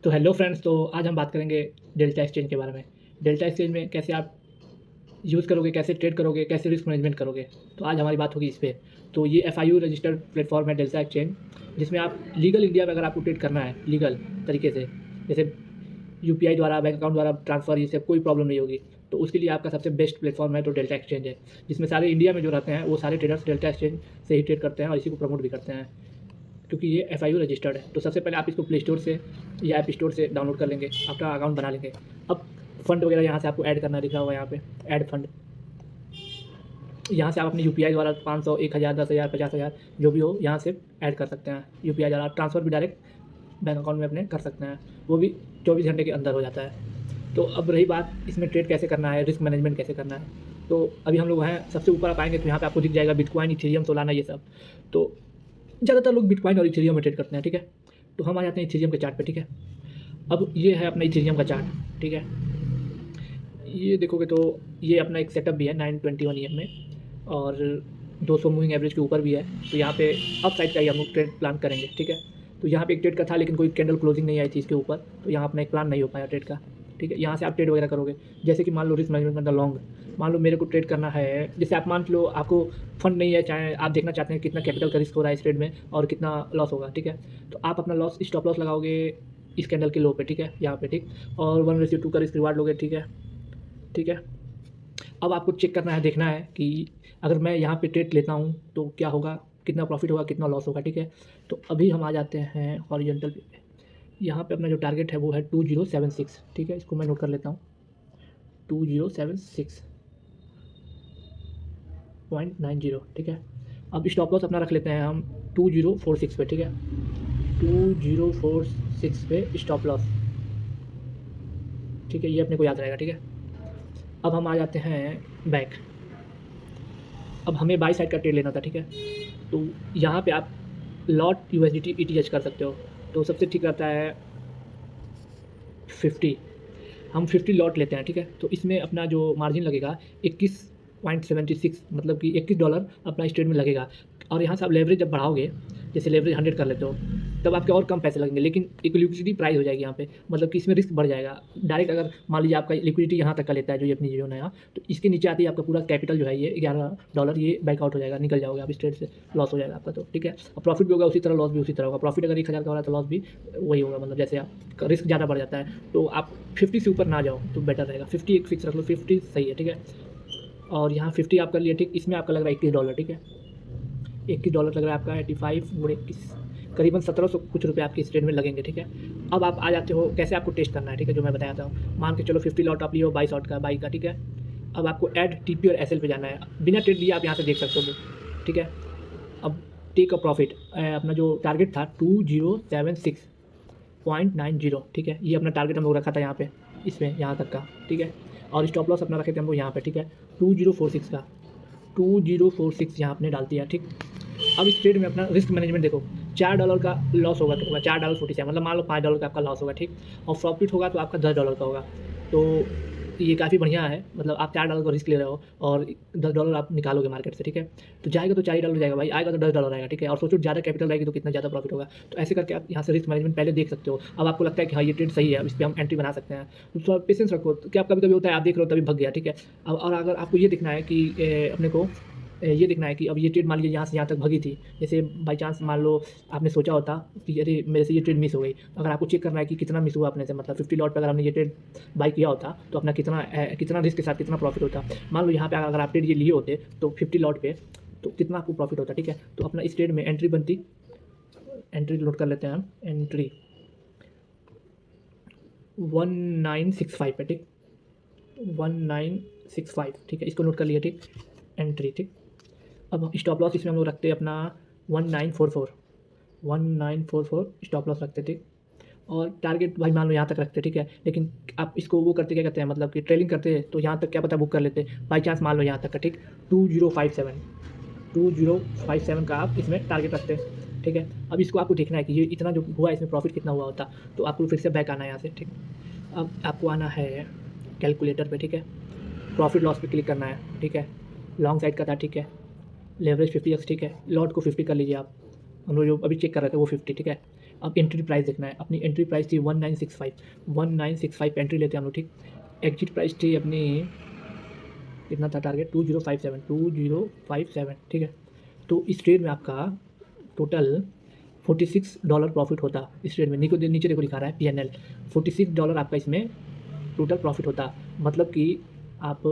तो hello friends, तो आज हम बात करेंगे डेल्टा एक्सचेंज के बारे में। डेल्टा एक्सचेंज में कैसे आप यूज़ करोगे, कैसे ट्रेड करोगे, कैसे रिस्क मैनेजमेंट करोगे। तो आज हमारी बात होगी इस पे। तो ये एफआईयू रजिस्टर्ड प्लेटफॉर्म है डेल्टा एक्सचेंज, जिसमें आप लीगल इंडिया में अगर आपको ट्रेड करना है लीगल तरीके से, जैसे यूपीआई द्वारा, बैंक अकाउंट द्वारा ट्रांसफ़र, ये सब कोई प्रॉब्लम नहीं होगी। तो उसके लिए आपका सबसे बेस्ट प्लेटफॉर्म है तो डेल्टा एक्सचेंज है, जिसमें सारे इंडिया में जो रहते हैं वो सारे ट्रेडर्स डेल्टा एक्सचेंज से ही ट्रेड करते हैं और इसी को प्रमोट भी करते हैं, क्योंकि ये एफआईयू रजिस्टर्ड है। तो सबसे पहले आप इसको प्ले स्टोर से या ऐप स्टोर से डाउनलोड कर लेंगे, अपना अकाउंट बना लेंगे। अब फंड वगैरह यहाँ से आपको ऐड करना दिख रहा होगा, यहाँ पे ऐड फंड। यहाँ से आप अपने यूपीआई द्वारा 500, 1000, 10,000, 50,000 जो भी हो यहाँ से ऐड कर सकते हैं। यूपीआई द्वारा ट्रांसफ़र भी डायरेक्ट बैंक अकाउंट में अपने कर सकते हैं, वो भी 24 घंटे के अंदर हो जाता है। तो अब रही बात इसमें ट्रेड कैसे करना है, रिस्क मैनेजमेंट कैसे करना है। तो अभी हम लोग हैं सबसे ऊपर आप आएँगे तो यहाँ पे आपको दिख जाएगा बिटकॉइन, इथेरियम, सोलाना, ये सब। तो ज़्यादातर लोग बिटकॉइन और इथेरियम में ट्रेड करते हैं, ठीक है। तो हम आ जाते हैं इथेरियम के चार्ट पे, ठीक है। अब ये है अपना इथेरियम का चार्ट, ठीक है। ये देखोगे तो ये अपना एक सेटअप भी है 921 ईएम में, और 200 मूविंग एवरेज के ऊपर भी है। तो यहाँ पे अप साइड का ही हम लोग ट्रेड प्लान करेंगे, ठीक है। तो यहाँ पे एक ट्रेड का था, लेकिन कोई कैंडल क्लोजिंग नहीं आई थी इसके ऊपर, तो यहाँ अपना एक प्लान नहीं हो पाया ट्रेड का, ठीक है। यहाँ से आप ट्रेड वगैरह करोगे, जैसे कि मान लो रिस्क मैनेजमेंट करना लॉन्ग। मान लो मेरे को ट्रेड करना है, जैसे आप मान लो आपको फंड नहीं है, चाहे आप देखना चाहते हैं कितना कैपिटल का रिस्क हो रहा है इस ट्रेड में और कितना लॉस होगा, ठीक है। तो आप अपना लॉस स्टॉप लॉस लगाओगे इस कैंडल के लो पे, ठीक है, यहाँ पे, ठीक। और 1:2 का रिस्क रिवार्ड लोगे, ठीक है, ठीक है। अब आपको चेक करना है, देखना है कि अगर मैं यहाँ पे ट्रेड लेता हूँ तो क्या होगा, कितना प्रॉफिट होगा, कितना लॉस होगा, ठीक है। तो अभी हम आ जाते हैं हॉरिजॉन्टल पे। यहाँ पे अपना जो टारगेट है वो है 2076, ठीक है। इसको मैं नोट कर लेता हूँ, 2076.90, ठीक है। अब स्टॉप लॉस अपना रख लेते हैं हम 2046 पे, ठीक है। 2046 पे स्टॉप लॉस, ठीक है, ये अपने को याद रहेगा, ठीक है। अब हम आ जाते हैं बैक। अब हमें बाई साइड का ट्रेड लेना था, ठीक है। तो यहाँ पे आप लॉट यूएसडीटी ईटीएच कर सकते हो। तो सबसे ठीक रहता है 50, हम 50 लॉट लेते हैं, ठीक है। तो इसमें अपना जो मार्जिन लगेगा 21.76, मतलब कि $21 अपना इस ट्रेड में लगेगा। और यहाँ से आप लेवरेज जब बढ़ाओगे, जैसे लेवरेज 100 कर लेते हो, तब आपके और कम पैसे लगेंगे, लेकिन एक लिक्विडिटी प्राइस हो जाएगी यहाँ पे, मतलब कि इसमें रिस्क बढ़ जाएगा। डायरेक्ट अगर मान लीजिए आपका लिक्विडिटी यहाँ तक का लेता है, जो ये अपनी जो नया, तो इसके नीचे आती है आपका पूरा कैपिटल जो है ये $11, ये बैकआउट हो जाएगा, निकल जाओगे आप इस ट्रेड से, लॉस हो जाएगा आपका, तो ठीक है। और प्रॉफिट भी होगा उसी तरह, लॉस भी उसी तरह होगा। प्रॉफिट अगर 1000 का हो रहा है तो लॉस भी वही होगा, मतलब जैसे आप रिस्क ज़्यादा बढ़ जाता है। तो आप 50 से ऊपर ना जाओ तो बेटर रहेगा। 50 एक फिक्स रख लो, 50 सही है, ठीक है। और यहाँ 50 आप कर लिए, ठीक। इसमें आपका लग रहा है $21, ठीक है। $21 लग रहा है आपका, 85 गुणे 21, करीबन 1700 कुछ रुपये आपके इस ट्रेड में लगेंगे, ठीक है। अब आप आ जाते हो कैसे आपको टेस्ट करना है, ठीक है, जो मैं बताता हूँ। मान के चलो 50 लॉट आप लिए हो 22 शॉट का, बाई का, ठीक है। अब आपको ऐड टीपी और एसएल पे जाना है, बिना ट्रेड लिए आप यहाँ से देख सकते हो, ठीक है। अब टेक अ प्रॉफिट, अपना जो टारगेट था 2076.90, ठीक है। ये अपना टारगेट हम लोग रखा था यहाँ पे, इसमें यहाँ तक का, ठीक है। और स्टॉप लॉस अपना रखे थे हम लोग यहाँ पे, ठीक है, 2046 का, 2046 यहाँ आपने डाल दिया, ठीक। अब इस ट्रेड में अपना रिस्क मैनेजमेंट देखो, $4 का लॉस होगा तो होगा $4.47, मतलब मान लो $5 का आपका लॉस होगा, ठीक। और प्रॉफिट होगा तो आपका $10 का होगा। तो ये काफ़ी बढ़िया है, मतलब आप $4 का रिस्क ले रहे हो और $10 आप निकालोगे मार्केट से, ठीक है। तो जाएगा तो $4 जाएगा भाई, आएगा तो $10 आएगा, ठीक है। और सोचो ज़्यादा कैपिटल रहेगी तो कितना ज़्यादा प्रॉफिट होगा। तो ऐसे करके आप यहाँ से रिस्क मैनेजमेंट पहले देख सकते हो। अब आपको लगता है कि हाँ ये ट्रेड सही है, अब इस पर हम एंट्री बना सकते हैं, तो थोड़ा पेशेंस रखो। तो क्या कभी कभी होता है आप देख रहे हो तभी भग गया, ठीक है। अब और अगर आपको ये दिखना है कि अपने को ये देखना है कि अब ये ट्रेड मान लीजिए यहाँ से यहाँ तक भगी थी, जैसे बाई चांस मान लो आपने सोचा होता कि अरे मेरे से ये ट्रेड मिस हो गई। अगर आपको चेक करना है कि कितना मिस हुआ अपने से, मतलब 50 लॉट पर अगर हमने ये ट्रेड बाई किया होता तो अपना कितना रिस्क के साथ कितना प्रॉफिट होता। मान लो यहाँ पे अगर आप ट्रेड ये लिए होते तो 50 लॉट पे तो कितना आपको प्रॉफिट होता, ठीक है। तो अपना इस ट्रेड में एंट्री बनती, एंट्री नोट कर लेते हैं हम, एंट्री 1965 पे, ठीक, 1965, ठीक है। इसको नोट कर लिया, ठीक, एंट्री, ठीक। अब स्टॉप लॉस इसमें हम लोग रखते हैं अपना 1944 स्टॉप लॉस रखते, ठीक। और टारगेट भाई मान लो यहाँ तक रखते, ठीक है। लेकिन आप इसको वो करते क्या कहते हैं, मतलब कि ट्रेलिंग करते तो यहाँ तक क्या पता बुक कर लेते, बाई चांस मान लो यहाँ तक का, ठीक। 2057 का आप इसमें टारगेट रखते, ठीक है। अब इसको आपको देखना है कि ये इतना जो हुआ इसमें प्रॉफिट कितना हुआ होता। तो आपको फिर से बैक आना है यहाँ से, ठीक। अब आपको आना है कैलकुलेटर पे, ठीक है। प्रॉफिट लॉस पे क्लिक करना है, ठीक है। लॉन्ग साइड का था, ठीक है। लेवरेज 50x, ठीक है। लॉट को 50 कर लीजिए आप, हम लोग जो अभी चेक कर रहे थे वो 50, ठीक है। अब एंट्री प्राइस देखना है। अपनी एंट्री प्राइस थी 1965 एंट्री लेते हैं हम लोग, ठीक। एग्जिट प्राइस थी अपनी, कितना था टारगेट, 2057, ठीक है। तो इस ट्रेड में आपका टोटल $46 प्रॉफिट होता। इस ट्रेड में नीचे देखो लिखा रहा है PNL, $46 आपका इसमें टोटल प्रॉफिट होता। मतलब कि आप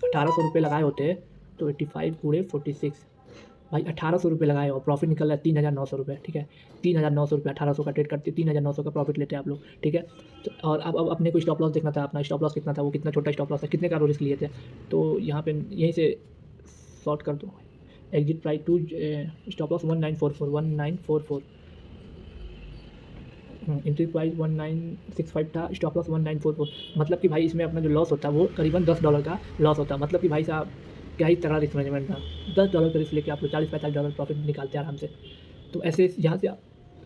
1800 रुपये लगाए होते तो 85 पूरे 46, भाई 1800 रुपये लगाए और प्रॉफिट निकल रहा है 3900 रुपये, ठीक है। 3900 रुपये 1800 का ट्रेड करते 3900 का प्रॉफिट लेते हैं आप लोग, ठीक है। तो और अब अपने को स्टॉप लॉस देखना था, अपना स्टॉप लॉस कितना था, वो कितना छोटा स्टॉप लॉस है, कितने का रिस्क लिए थे। तो यहाँ पे यहीं से शॉर्ट कर दो। Exit price to stop loss 1944 entry price 1965 था, स्टॉप लॉस 1944। मतलब कि भाई इसमें अपना जो लॉस होता है वो करीबन $10 का लॉस होता है। मतलब कि भाई साहब क्या ही तगड़ा रिस्क मैनेजमेंट था। $10 का रिस्क लेके आप लोग $40-45 प्रॉफिट निकालते हैं आराम से। तो ऐसे यहाँ से आप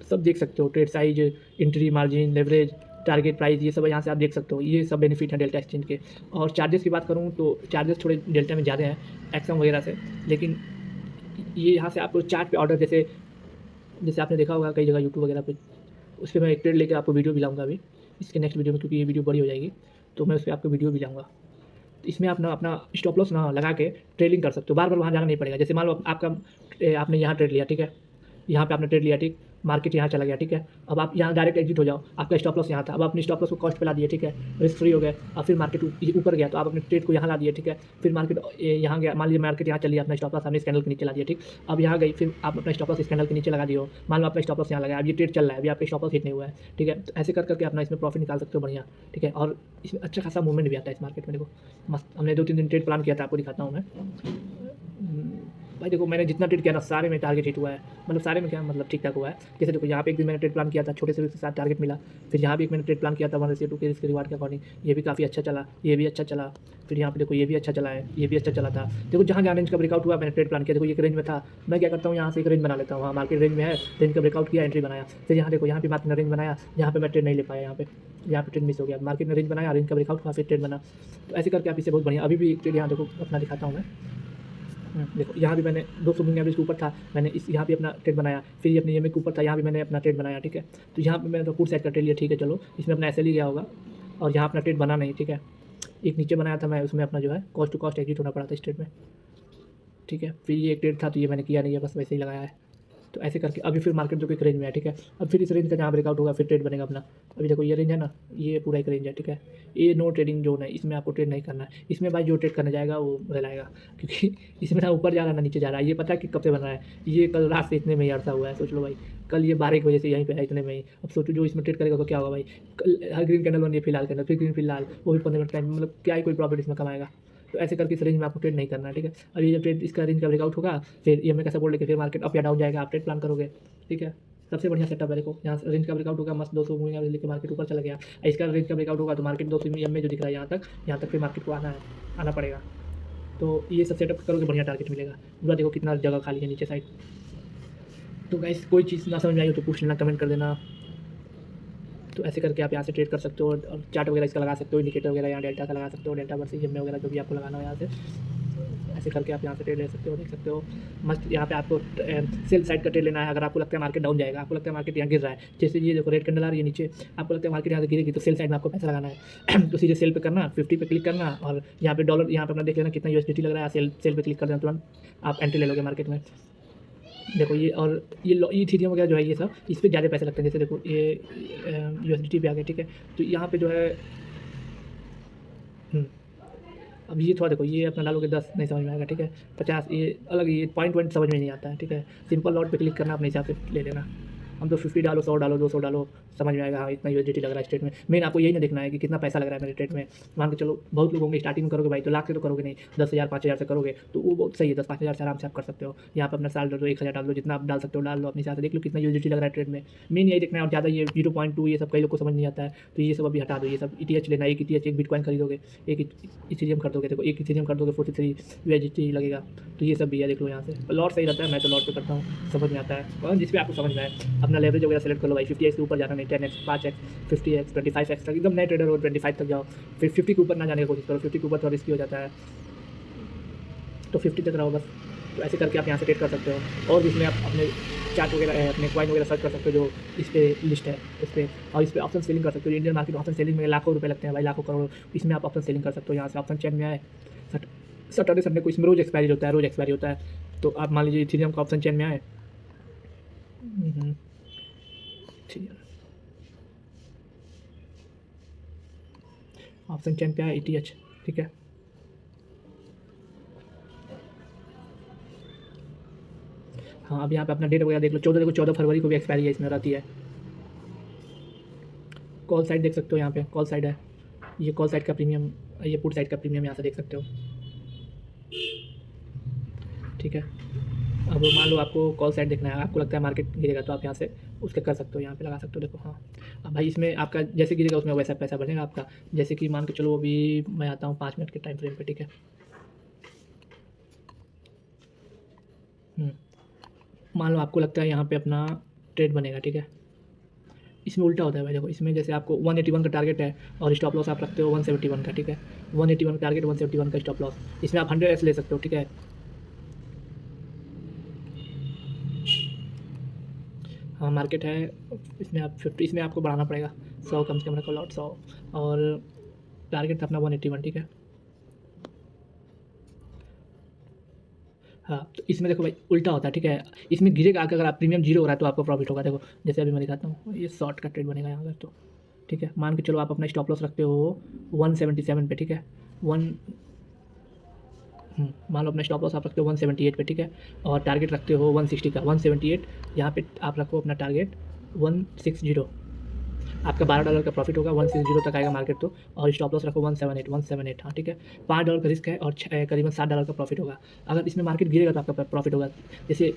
सब देख सकते हो, trade size, entry margin, leverage, target price, ये सब यहाँ से आप देख सकते हो। ये सब बेनिफिट है डेल्टा एक्सचेंज के। और चार्जेस की बात करूँ तो चार्जेस थोड़े डेल्टा में ज़्यादा हैं एक्सम वगैरह से, लेकिन ये यहाँ से आपको चार्ट पे ऑर्डर जैसे आपने देखा होगा कई जगह यूट्यूब वगैरह पे, उस पर मैं एक ट्रेड लेकर आपको वीडियो भी लाऊंगा अभी इसके नेक्स्ट वीडियो में, क्योंकि ये वीडियो बड़ी हो जाएगी तो मैं उस पर आपको वीडियो भी लाऊंगा। तो इसमें आप ना अपना स्टॉप लॉस ना लगा के ट्रेडिंग कर सकते हो, बार बार वहाँ जाना नहीं पड़ेगा। जैसे मान लो आपने यहाँ ट्रेड लिया, ठीक है, यहाँ पे आपने ट्रेड लिया, ठीक, मार्केट यहाँ चला गया, ठीक है। अब आप यहाँ डायरेक्ट एग्जिट हो जाओ, आपका स्टॉप लॉस यहाँ था, अब अपने स्टॉप लॉस को कॉस्ट पे ला दिए, ठीक है, रिस्क फ्री हो गए। अब फिर मार्केट ऊपर गया तो आप अपने ट्रेड को यहाँ ला दिए, ठीक है। फिर मार्केट यहाँ गया, मान लीजिए मार्केट यहाँ चली, अपना स्टॉप लॉस आपने इस कैंडल के नीचे ला दिया, ठीक। अब यहाँ गई, फिर आप अपना स्टॉप लॉस इस कैंडल के नीचे लगा दिए हो, मान लो आपका स्टॉप लॉस यहाँ लगा, अब ये ट्रेड चल रहा है, अभी आपका स्टॉप लॉस हिट नहीं हुआ है, ठीक है। तो ऐसे करके अपना इसमें प्रॉफिट निकाल सकते हो बढ़िया, ठीक है। और इसमें अच्छा खासा मूवमेंट भी आता है इस मार्केट में। देखो मस्त, हमने 2-3 दिन ट्रेड प्लान किया था, आपको दिखाता हूँ मैं। भाई देखो मैंने जितना ट्रेड किया ना सारे में टारगेट हिट हुआ है, मतलब सारे में क्या मतलब ठीक ठाक हुआ है। जैसे देखो यहाँ पे एक दिन मैंने ट्रेड प्लान किया था, छोटे से रिस्क के साथ टारगेट मिला। फिर यहाँ भी एक मैंने ट्रेड प्लान किया था 1/2 के रिस्क रिवार्ड के अकॉर्डिंग, ये भी काफ़ी अच्छा चला, ये भी अच्छा चला। फिर यहाँ पे देखो ये भी अच्छा चला है, ये भी अच्छा चला था। देखो जहाँ जहाँ रेंज का ब्रेकआउट हुआ मैंने ट्रेड प्लान किया। देखो ये रेंज में था, मैं क्या करता हूँ यहाँ से एक रेंज बना लेता हूँ, हाँ मार्केट रेंज में है, रेंज का ब्रेकआउट किया, एंट्री बनाया। फिर यहाँ देखो यहाँ पे मार्केट ने रेंज बनाया, यहाँ पे मैं ट्रेड नहीं ले पाया, यहाँ पे ट्रेड मिस हो गया। मार्केट ने रेंज बनाया, रेंज का ब्रेकआउट हुआ, फिर ट्रेड बना। तो ऐसे करके आप इसे बहुत बढ़िया। अभी भी एक ट्रेड यहाँ देखो अपना दिखाता हूँ मैं। देखो यहाँ भी मैंने 200 मूविंग एवरेज के ऊपर था, मैंने इस यहाँ भी अपना ट्रेड बनाया। फिर ये अपने EMA के ऊपर था, यहाँ भी मैंने अपना ट्रेड बनाया, ठीक है। तो यहाँ पे मैंने तो पुट साइड का ट्रेड लिया, ठीक है, चलो इसमें अपना SL ही गया होगा और यहाँ अपना ट्रेड बना नहीं, ठीक है। एक नीचे बनाया था मैं, उसमें अपना जो है कॉस्ट टू कॉस्ट एग्जिट होना पड़ा था इस ट्रेड में, ठीक है। फिर ये एक ट्रेड था तो ये मैंने किया नहीं है, बस वैसे ही लगाया है। तो ऐसे करके अभी फिर मार्केट जो कि एक रेंज में है, ठीक है। अब फिर इस रेंज का जहाँ ब्रेकआउट होगा फिर ट्रेड बनेगा अपना। अभी देखो ये रेंज है ना, ये पूरा एक रेंज है, ठीक है। ये नो ट्रेडिंग जोन है, इसमें आपको ट्रेड नहीं करना है। इसमें भाई जो ट्रेड करने जाएगा वो रहलाएगा, क्योंकि इसमें ना ऊपर जा रहा है ना नीचे जा रहा है। ये पता है कि कब से बन रहा है, ये कल रात से इतने में ही अड़ता हुआ है। सोच लो भाई, कल ये 12 की वजह से यहीं पे है इतने में ही। अब सोचो जो इसमें ट्रेड करेगा तो क्या होगा भाई। कल हर ग्रीन कैंडल बन रही है, फिलहाल कैंडल, फिर ग्रीन फिलहाल, वो भी 15 मिनट टाइम, मतलब क्या ही कोई प्रॉफिट इसमें कमाएगा। तो ऐसे करके इस रेंज में आपको ट्रेड नहीं करना है, ठीक है। अब ये जब ट्रेड इसका रेंज का ब्रेकआउट होगा, फिर EMA का सपोर्ट लेके फिर मार्केट अप या डाउन जाएगा, आप ट्रेड प्लान करोगे, ठीक है। सबसे बढ़िया सेटअप है। देखो यहाँ रेंज का ब्रेकआउट होगा, मस्त 200 मूविंग एवरेज लेके मार्केट ऊपर चला गया। इसका रेंज का ब्रेकआउट होगा तो मार्केट 200 EMA जो दिख रहा है यहाँ तक फिर मार्केट को आना पड़ेगा। तो ये सब सेटअप करोगे बढ़िया टारगेट मिलेगा। पूरा देखो कितना जगह खाली है नीचे साइड। तो गाइस कोई चीज़ ना समझ में आई हो तो पूछ लेना, कमेंट कर देना। तो ऐसे करके आप यहाँ से ट्रेड कर सकते हो और चार्ट वगैरह इसका लगा सकते हो, इंडिकेटर वगैरह यहाँ डेल्टा का लगा सकते हो, डेल्टा वर्सेस EMA वगैरह जो भी आपको लगाना हो यहाँ से। ऐसे करके आप यहाँ से ट्रेड ले सकते हो, देख सकते हो मस्त। यहाँ पे आपको सेल साइड का ट्रेड लेना है। अगर आपको लगता है मार्केट डाउन जाएगा, आपको लगता है मार्केट यहाँ गिर रहा है, जैसे ये देखो रेड कैंडल आ रही है नीचे, आपको लगता है मार्केट यहाँ से गिरेगी तो सेल साइड में आपको पैसा लगाना है। तो सीधे सेल पे करना, 50 पे क्लिक करना और यहाँ पे डॉलर, यहाँ पे अपना देख लेना कितना USDT लग रहा है, सेल पे क्लिक कर देना, तुरंत आप एंट्री ले लोगे मार्केट में। देखो ये और ये इथीरियम वगैरह जो है ये सब इस पर ज़्यादा पैसे लगते हैं। जैसे देखो ये USDT पे आ गया, ठीक है। तो यहाँ पे जो है अब ये थोड़ा देखो, ये अपना डालोगे 10 नहीं समझ में आएगा, ठीक है। 50 ये अलग, ये पॉइंट समझ में नहीं आता है, ठीक है। सिंपल लॉट पे क्लिक करना, अपने हिसाब से ले लेना। हम तो 50 डालो, 100 डालो, 200 डालो, समझ में आएगा हाँ इतना USDT लग रहा है स्टेट में। मेन आपको यही ना देखना है कि कितना पैसा लग रहा है मेरे ट्रेड में। मान के चलो बहुत लोग होंगे स्टार्टिंग में करोगे भाई तो लाख से तो करोगे नहीं, 10,000 5,000 से करोगे तो वो बहुत सही है। 10-5 हज़ार से आराम से आप कर सकते हो। यहाँ पर अपना साल डाल दो, 1,000 डाल दो, जितना आप डाल सकते हो डाल लो, अपने हिसाब से देख लो कितना USDT लग रहा है ट्रेड में। मेन यही देखना है। और ज़्यादा ये 0.2 ये सब कई लोग को समझ नहीं आता है, तो ये सब अभी हटा दो। ये सब ETH लेना, एक ETH, एक बिटकॉइन खरीदोगे, एक इथेरियम कर दोगे। देखो एक इथेरियम कर दोगे 43 USDT लगेगा। तो ये सब भी है, देख लो यहाँ से। लॉट सही रहता है, मैं तो लॉट पे करता हूँ, समझ में आता है। और जिस पे आपको समझ में आए अपना लेवरेज वगैरह सेलेक्ट कर लो भाई। 50x के ऊपर जाना नहीं, 10x, 5x, 50x, 25x तक एकदम नए ट्रेडर हो, 25 तक जाओ। फिर 50 के ऊपर ना जाने की कोशिश करो, 50 के ऊपर थोड़ा रिस्की हो जाता है, तो 50 तक रहो बस। तो ऐसे करके आप यहाँ से ट्रेड कर सकते हो। और जिसमें आप अपने चार्ट वगैरह अपने कॉइन वगैरह सर्च कर सकते हो जो इस पर लिस्ट है उस पर, और इस पर ऑप्शन सेलिंग कर सकते हो। इंडियन मार्केट में ऑप्शन सेलिंग में लाखों रुपए लगते हैं भाई, लाखों करोड़, इसमें आप ऑप्शन सेलिंग कर सकते हो। यहाँ से ऑप्शन चेन में आए सैटरडे संडे को, इसमें रोज़ एक्सपायरी होता है, रोज़ एक्सपायरी होता है। तो आप मान लीजिए इथेरियम का ऑप्शन चेन में आए, ठीक है, ऑप्शन चेन पे आए ETH, ठीक है। हाँ, अब यहाँ पे अपना डेट वगैरह देख लो, 14 देखो, 14 फरवरी को भी एक्सपायरी है इसमें रहती है। कॉल साइड देख सकते हो, यहाँ पे कॉल साइड है, ये कॉल साइड का प्रीमियम, ये पुट साइड का प्रीमियम यहाँ से देख सकते हो, ठीक है। अब मान लो आपको कॉल साइड देखना है, आपको लगता है मार्केट गिरेगा तो आप यहाँ से उसके कर सकते हो, यहाँ पे लगा सकते हो। देखो हाँ, अब भाई इसमें आपका जैसे गिरेगा उसमें वैसा पैसा बनेगा आपका। जैसे कि मान के चलो अभी मैं आता हूँ 5 मिनट के टाइम फ्रेम पे, ठीक है। मान लो आपको लगता है यहाँ पे अपना ट्रेड बनेगा, ठीक है। इसमें उल्टा होता है भाई, देखो इसमें जैसे आपको 181 का टारगेट है और स्टॉप लॉस आप रखते हो 171 का, ठीक है। 181 का टारगेट, 171 का स्टॉप लॉस, इसमें आप 100x ले सकते हो, ठीक है। हाँ, मार्केट है, इसमें आप 50, इसमें आपको बढ़ाना पड़ेगा 100 कम से कम रखो, लॉट 100, और टारगेट था अपना 181, ठीक है। हाँ, तो इसमें देखो भाई उल्टा होता है, ठीक है। इसमें गिरेगा आकर, अगर आप प्रीमियम जीरो हो रहा है तो आपको प्रॉफिट होगा। देखो जैसे अभी मैं दिखाता हूँ, ये शॉर्ट का ट्रेड बनेगा यहाँ पर, तो ठीक है। मान के चलो आप अपना स्टॉप लॉस रखते हो 177 पे, ठीक है। मान लो अपना स्टॉप लॉस आप रखते हो 178 पे, ठीक है, और टारगेट रखते हो 160 का। 178 यहाँ पे आप रखो अपना टारगेट 160, आपका $12 का प्रॉफिट होगा, 160 तक आएगा मार्केट तो, और स्टॉप लॉस रखो 178, हाँ ठीक है। $5 का रिस्क है और करीबन $7 का प्रॉफिट होगा। अगर इसमें मार्केट गिरेगा तो आपका प्रॉफिट होगा। जैसे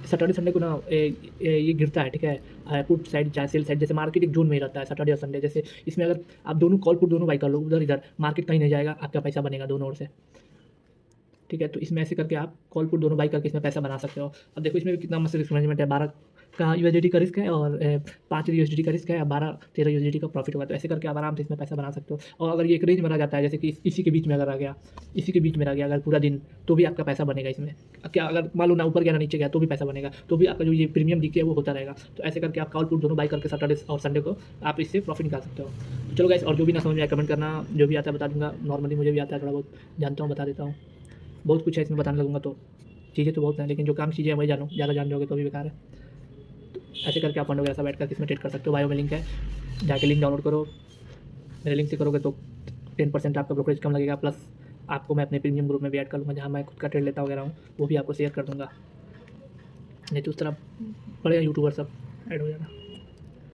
सैटरडे संडे को ना ये गिरता है, ठीक है, पुट साइड चाहे सेल साइड, जैसे मार्केट एक जोन में ही रहता है सैटरडे और संडे। जैसे इसमें अगर आप दोनों कॉल पुट दोनों बाई कर लो उधर इधर, मार्केट कहीं नहीं जाएगा, आपका पैसा बनेगा दोनों ओर से, ठीक है। तो इसमें ऐसे करके आप कॉल पुट दोनों बाई करके इसमें पैसा बना सकते हो। अब देखो इसमें भी कितना मस्त रिस्क मैनेजमेंट है, 12 का USDT का रिस्क है और 5 USDT का रिस्क है, 12-13 USDT का प्रॉफिट होगा। तो ऐसे करके आप आराम से इसमें पैसा बना सकते हो। और अगर ये एक रेंज में रह जाता है, जैसे कि इसी के बीच में अगर आ गया, इसी के बीच में रह गया अगर पूरा दिन, तो भी आपका पैसा बनेगा इसमें। क्या अगर मान लो ना ऊपर गया ना नीचे गया तो भी पैसा बनेगा, तो भी आपका जो ये प्रीमियम डीके है वो होता रहेगा। तो ऐसे करके आप कॉल पुट दोनों बाई करके सैटरडे और संडे को आप इससे प्रॉफिट निकाल सकते हो। तो चलो गाइस, और जो भी ना समझ में आए कमेंट करना, जो भी आता है बता दूंगा। नॉर्मली मुझे भी आता है, थोड़ा बहुत जानता हूँ, बता देता हूँ। बहुत कुछ है इसमें बताने लगूंगा तो चीज़ें तो बहुत हैं, लेकिन जो काम चीज़ें हैं वही जानो, ज़्यादा जान जाओगे तो भी बेकार है। तो ऐसे करके आप फंड वगैरह सब ऐड करके इसमें ट्रेड कर सकते हो। बायो में लिंक है, जाके लिंक डाउनलोड करो, मेरे लिंक से करोगे तो 10% आपका ब्रोकरेज कम लगेगा। प्लस आपको मैं अपने प्रीमियम ग्रुप में भी ऐड कर लूँगा, जहाँ मैं खुद का ट्रेड लेता वगैरह हूँ, वो भी आपको शेयर कर दूँगा। नहीं तो उस तरह बड़े यूट्यूबर सब ऐड हो जाना।